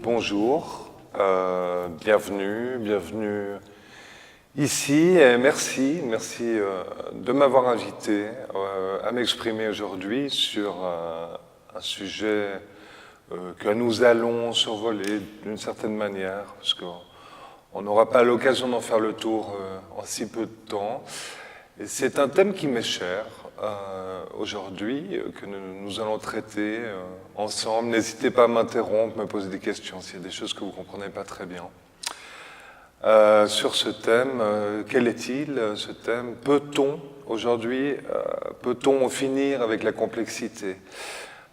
Bonjour, bienvenue ici et merci de m'avoir invité à m'exprimer aujourd'hui sur un sujet que nous allons survoler d'une certaine manière, parce qu'on n'aura pas l'occasion d'en faire le tour en si peu de temps. Et c'est un thème qui m'est cher aujourd'hui, que nous allons traiter ensemble. N'hésitez pas à m'interrompre, me poser des questions s'il y a des choses que vous ne comprenez pas très bien. Sur ce thème, quel est-il, ce thème? Peut-on, aujourd'hui, peut-on en finir avec la complexité?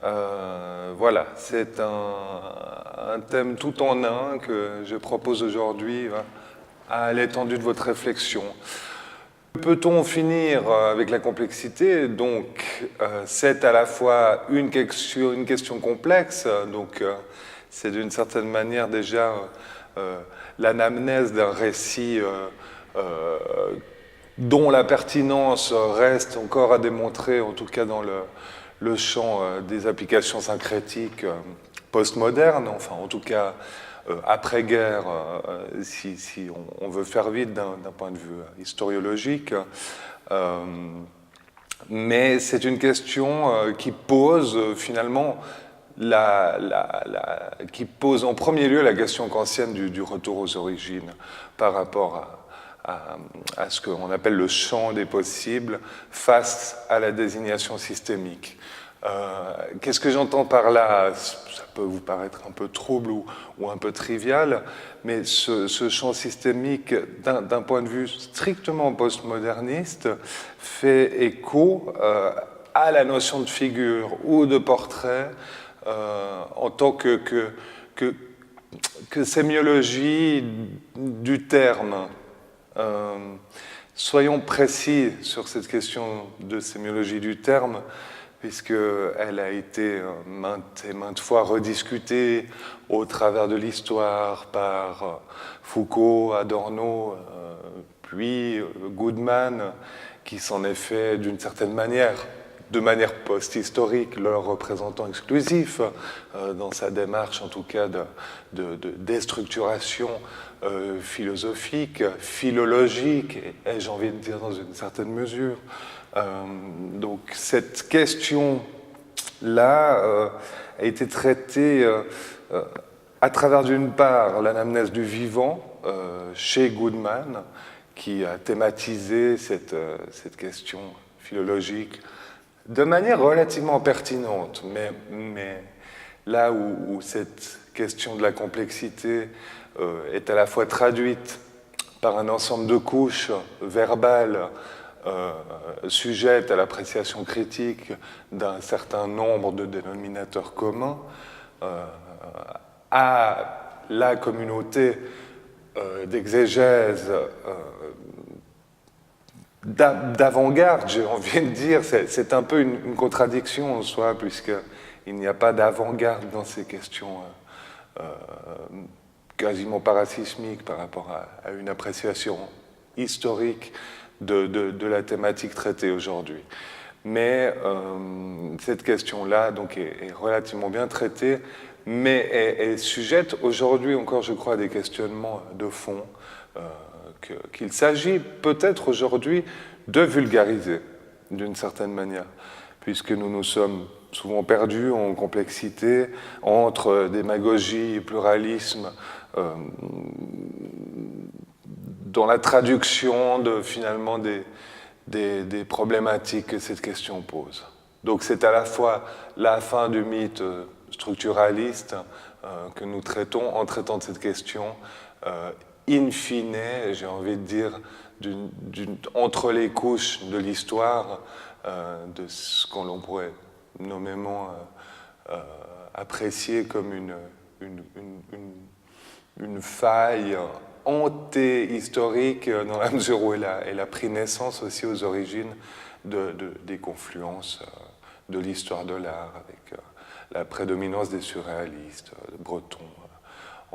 Voilà, c'est un thème tout en un que je propose aujourd'hui à l'étendue de votre réflexion. Peut-on finir avec la complexité? Donc, c'est à la fois une question complexe, donc c'est d'une certaine manière déjà l'anamnèse d'un récit dont la pertinence reste encore à démontrer, en tout cas dans le champ des applications syncrétiques postmodernes, enfin en tout cas après-guerre, si on veut faire vite d'un point de vue historiologique. Mais c'est une question qui pose finalement, qui pose en premier lieu la question kantienne du retour aux origines par rapport à ce qu'on appelle le champ des possibles face à la désignation systémique. Qu'est-ce que j'entends par là? Ça peut vous paraître un peu trouble ou un peu trivial, mais ce champ systémique, d'un point de vue strictement postmoderniste, fait écho à la notion de figure ou de portrait en tant que sémiologie du terme. Soyons précis sur cette question de sémiologie du terme, puisqu'elle a été maintes et maintes fois rediscutée au travers de l'histoire par Foucault, Adorno, puis Goodman, qui s'en est fait d'une certaine manière, de manière post-historique, leur représentant exclusif, dans sa démarche en tout cas de déstructuration philosophique, philologique, et j'ai envie de dire dans une certaine mesure. Donc cette question-là a été traitée à travers d'une part l'anamnèse du vivant chez Goodman, qui a thématisé cette question philologique de manière relativement pertinente, mais là où cette question de la complexité est à la fois traduite par un ensemble de couches verbales sujettes à l'appréciation critique d'un certain nombre de dénominateurs communs, à la communauté d'exégèse d'avant-garde, j'ai envie de dire. C'est un peu une contradiction en soi, puisqu'il n'y a pas d'avant-garde dans ces questions quasiment parasismiques par rapport à une appréciation historique de la thématique traitée aujourd'hui. Mais cette question-là donc, est relativement bien traitée, mais est sujette aujourd'hui encore, je crois, à des questionnements de fond qu'il s'agit peut-être aujourd'hui de vulgariser d'une certaine manière, puisque nous nous sommes souvent perdus en complexité entre démagogie et pluralisme dans la traduction finalement des problématiques que cette question pose. Donc c'est à la fois la fin du mythe structuraliste que nous traitons en traitant de cette question in fine, j'ai envie de dire, entre les couches de l'histoire, de ce qu'on pourrait nommément apprécier comme une faille anté-historique, dans la mesure où elle a pris naissance aussi aux origines des confluences de l'histoire de l'art, avec la prédominance des surréalistes, Breton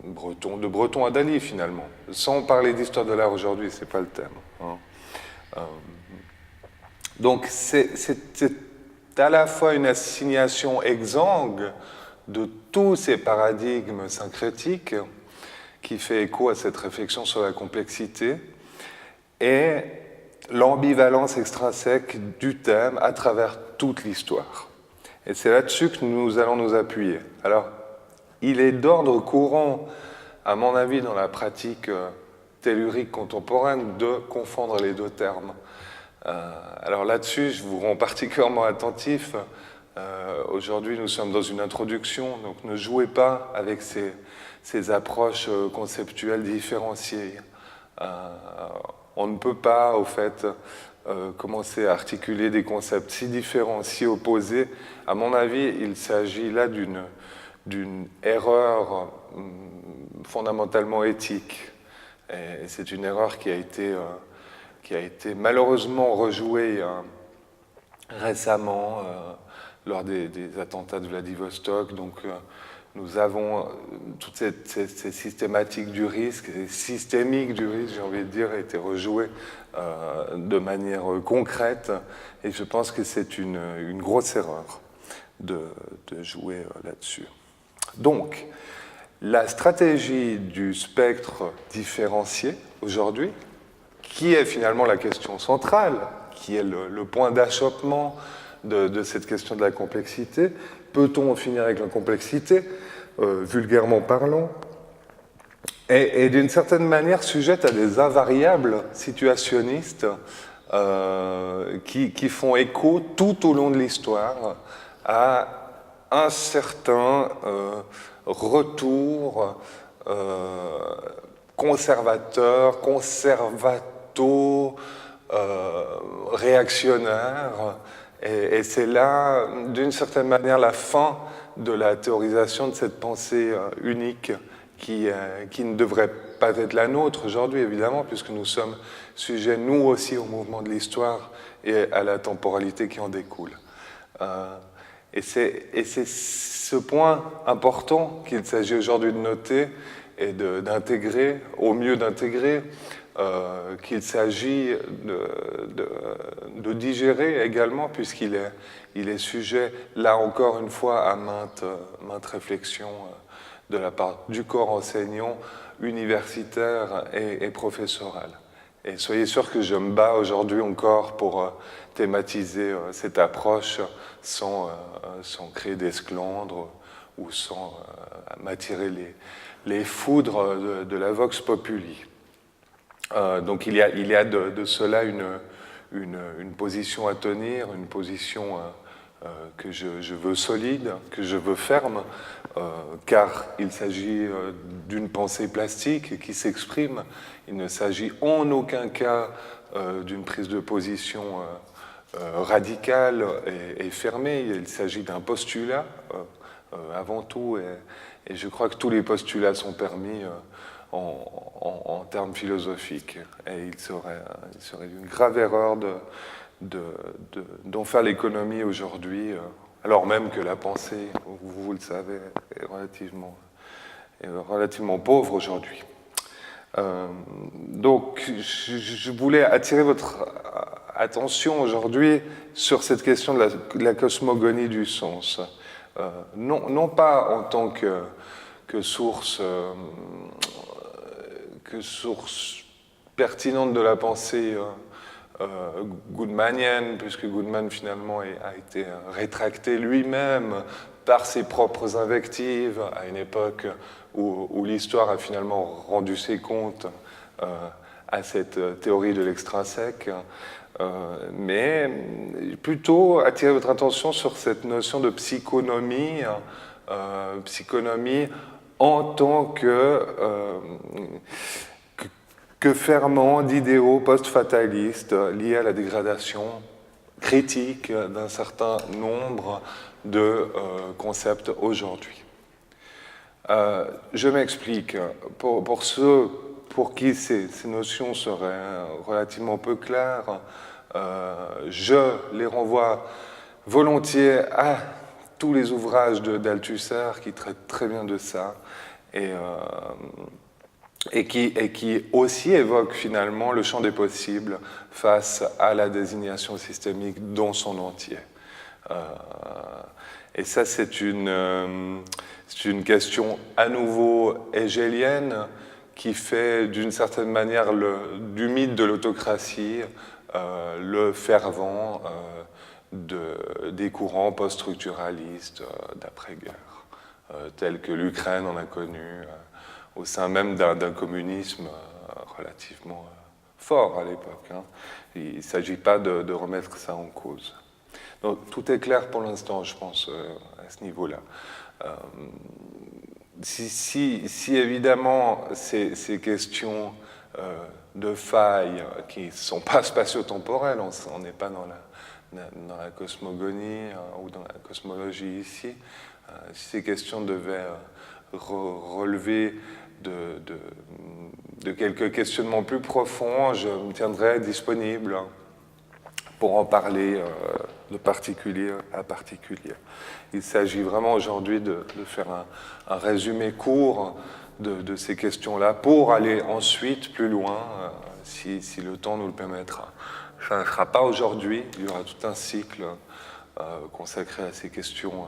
de Breton à Dali finalement. Sans parler d'histoire de l'art aujourd'hui, c'est pas le thème. Hein. Donc c'est à la fois une assignation exsangue de tous ces paradigmes syncrétiques qui fait écho à cette réflexion sur la complexité et l'ambivalence extrinsèque du thème à travers toute l'histoire. Et c'est là-dessus que nous allons nous appuyer. Alors, il est d'ordre courant, à mon avis, dans la pratique tellurique contemporaine, de confondre les deux termes. Alors là-dessus, je vous rends particulièrement attentif. Aujourd'hui, nous sommes dans une introduction, donc ne jouez pas avec ces approches conceptuelles différenciées. On ne peut pas, au fait, commencer à articuler des concepts si différents, si opposés. À mon avis, il s'agit là d'une erreur fondamentalement éthique. Et c'est une erreur qui a été malheureusement rejouée récemment lors des attentats de Vladivostok. Donc, nous avons toutes ces systématiques du risque, ces systémiques du risque, j'ai envie de dire, a été rejouées de manière concrète. Et je pense que c'est une grosse erreur de jouer là-dessus. Donc, la stratégie du spectre différencié aujourd'hui, qui est finalement la question centrale, qui est le point d'achoppement de cette question de la complexité. Peut-on en finir avec la complexité, vulgairement parlant, et d'une certaine manière sujette à des invariables situationnistes qui font écho tout au long de l'histoire à un certain retour conservateur, réactionnaire, et c'est là, d'une certaine manière, la fin de la théorisation de cette pensée unique qui ne devrait pas être la nôtre aujourd'hui, évidemment, puisque nous sommes sujets, nous aussi, au mouvement de l'histoire et à la temporalité qui en découle. Et c'est ce point important qu'il s'agit aujourd'hui de noter et d'intégrer, au mieux d'intégrer, qu'il s'agit de digérer également, puisqu'il est sujet, là encore une fois, à maintes réflexions de la part du corps enseignant, universitaire et professoral. Et soyez sûr que je me bats aujourd'hui encore pour thématiser cette approche sans créer d'esclandre ou sans m'attirer les foudres de la vox populi. Donc il y a de cela une position à tenir, une position que je veux solide, que je veux ferme, car il s'agit d'une pensée plastique qui s'exprime. Il ne s'agit en aucun cas d'une prise de position radicale et fermée. Il s'agit d'un postulat avant tout, et je crois que tous les postulats sont permis en termes philosophiques. Et il serait une grave erreur d'en faire l'économie aujourd'hui, alors même que la pensée, vous le savez, est relativement pauvre aujourd'hui. Donc, je voulais attirer votre attention aujourd'hui sur cette question de la cosmogonie du sens. Non pas en tant que source pertinente de la pensée goodmanienne, puisque Goodman finalement a été rétracté lui-même par ses propres invectives à une époque où l'histoire a finalement rendu ses comptes à cette théorie de l'extrinsèque, mais plutôt attirer votre attention sur cette notion de psychonomie en tant que ferment d'idéaux post-fatalistes liés à la dégradation critique d'un certain nombre de concepts aujourd'hui. Je m'explique. Pour ceux pour qui ces notions seraient relativement peu claires, je les renvoie volontiers à tous les ouvrages d'Althusser qui traitent très bien de ça, et qui aussi évoque finalement le champ des possibles face à la désignation systémique dans son entier. Et ça, c'est une question à nouveau hégélienne qui fait d'une certaine manière du mythe de l'autocratie le fervent des courants post-structuralistes d'après-guerre, tels que l'Ukraine en a connu, au sein même d'un communisme relativement fort à l'époque. Hein. Il ne s'agit pas de remettre ça en cause. Donc tout est clair pour l'instant, je pense, à ce niveau-là. Si évidemment ces questions de failles qui ne sont pas spatio-temporelles, on n'est pas dans la cosmogonie ou dans la cosmologie ici, si ces questions devaient relever de quelques questionnements plus profonds, je me tiendrai disponible pour en parler de particulier à particulier. Il s'agit vraiment aujourd'hui de faire un résumé court de ces questions-là pour aller ensuite plus loin, si le temps nous le permettra. Ça ne sera pas aujourd'hui, il y aura tout un cycle consacré à ces questions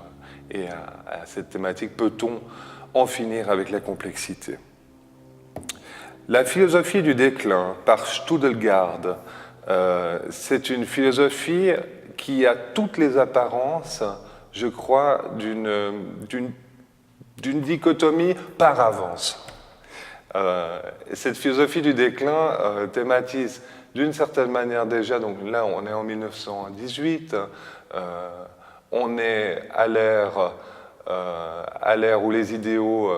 et à cette thématique. Peut-on en finir avec la complexité? La philosophie du déclin par Studelgard, c'est une philosophie qui a toutes les apparences, je crois, d'une dichotomie par avance. Cette philosophie du déclin thématise d'une certaine manière déjà, donc là on est en 1918, on est à l'ère où les idéaux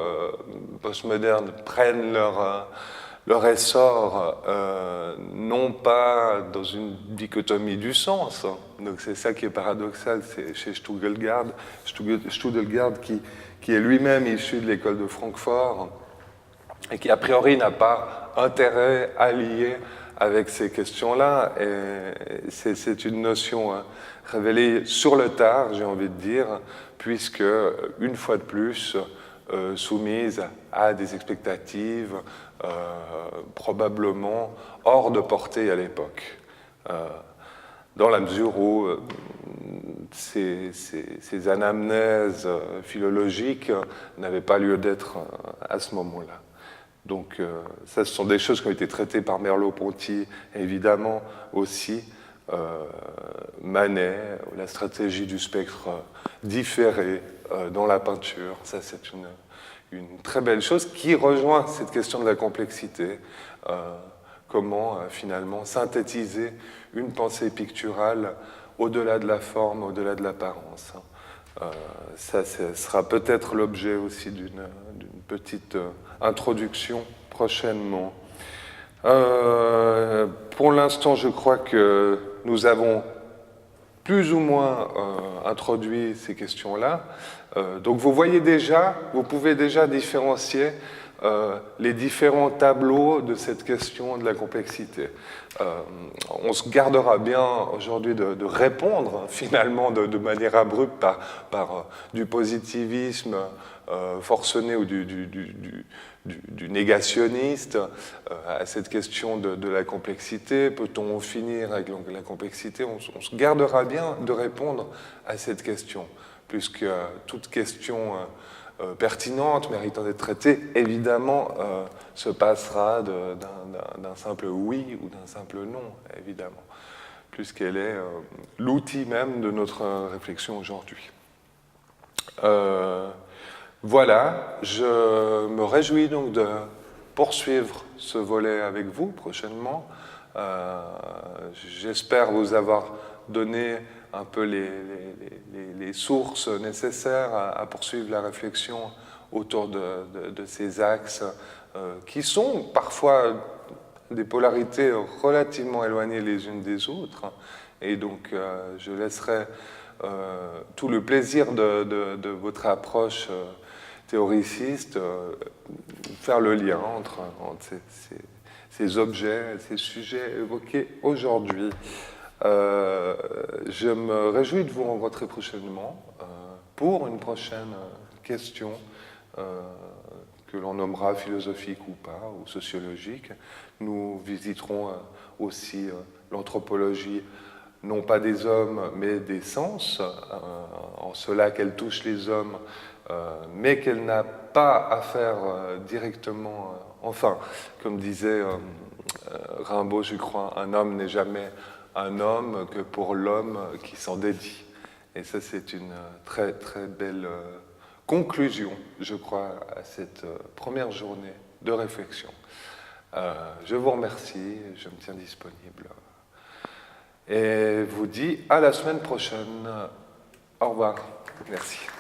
postmodernes prennent leur essor, non pas dans une dichotomie du sens, donc c'est ça qui est paradoxal, c'est chez Studelgard qui est lui-même issu de l'école de Francfort et qui a priori n'a pas intérêt à lier avec ces questions-là, et c'est une notion révélée sur le tard, j'ai envie de dire, puisque, une fois de plus, soumise à des expectatives probablement hors de portée à l'époque, dans la mesure où ces anamnèses philologiques n'avaient pas lieu d'être à ce moment-là. Donc ça, ce sont des choses qui ont été traitées par Merleau-Ponty, évidemment aussi, Manet, la stratégie du spectre différé dans la peinture. Ça, c'est une très belle chose qui rejoint cette question de la complexité. Comment finalement synthétiser une pensée picturale au-delà de la forme, au-delà de l'apparence. Ça sera peut-être l'objet aussi d'une petite introduction prochainement. Pour l'instant, je crois que nous avons plus ou moins introduit ces questions-là. Donc vous voyez déjà, vous pouvez déjà différencier les différents tableaux de cette question de la complexité. On se gardera bien aujourd'hui de répondre finalement de manière abrupte par du positivisme forcené ou du négationniste à cette question de la complexité. Peut-on en finir avec la complexité? On se gardera bien de répondre à cette question, puisque toute question pertinente, méritant d'être traitée, évidemment, se passera d'un simple oui ou d'un simple non, évidemment, puisqu'elle est l'outil même de notre réflexion aujourd'hui. Voilà, je me réjouis donc de poursuivre ce volet avec vous prochainement. J'espère vous avoir donné un peu les sources nécessaires à poursuivre la réflexion autour de ces axes qui sont parfois des polarités relativement éloignées les unes des autres. Et donc, je laisserai tout le plaisir de votre approche théoriciste faire le lien entre ces objets, ces sujets évoqués aujourd'hui. Je me réjouis de vous rencontrer prochainement pour une prochaine question que l'on nommera philosophique ou pas, ou sociologique. Nous visiterons aussi l'anthropologie, non pas des hommes, mais des sens, en cela qu'elle touche les hommes, mais qu'elle n'a pas à faire directement. Enfin, comme disait Rimbaud, je crois, un homme n'est jamais un homme que pour l'homme qui s'en dédie. Et ça, c'est une très, très belle conclusion, je crois, à cette première journée de réflexion. Je vous remercie, je me tiens disponible. Et vous dis à la semaine prochaine. Au revoir. Merci.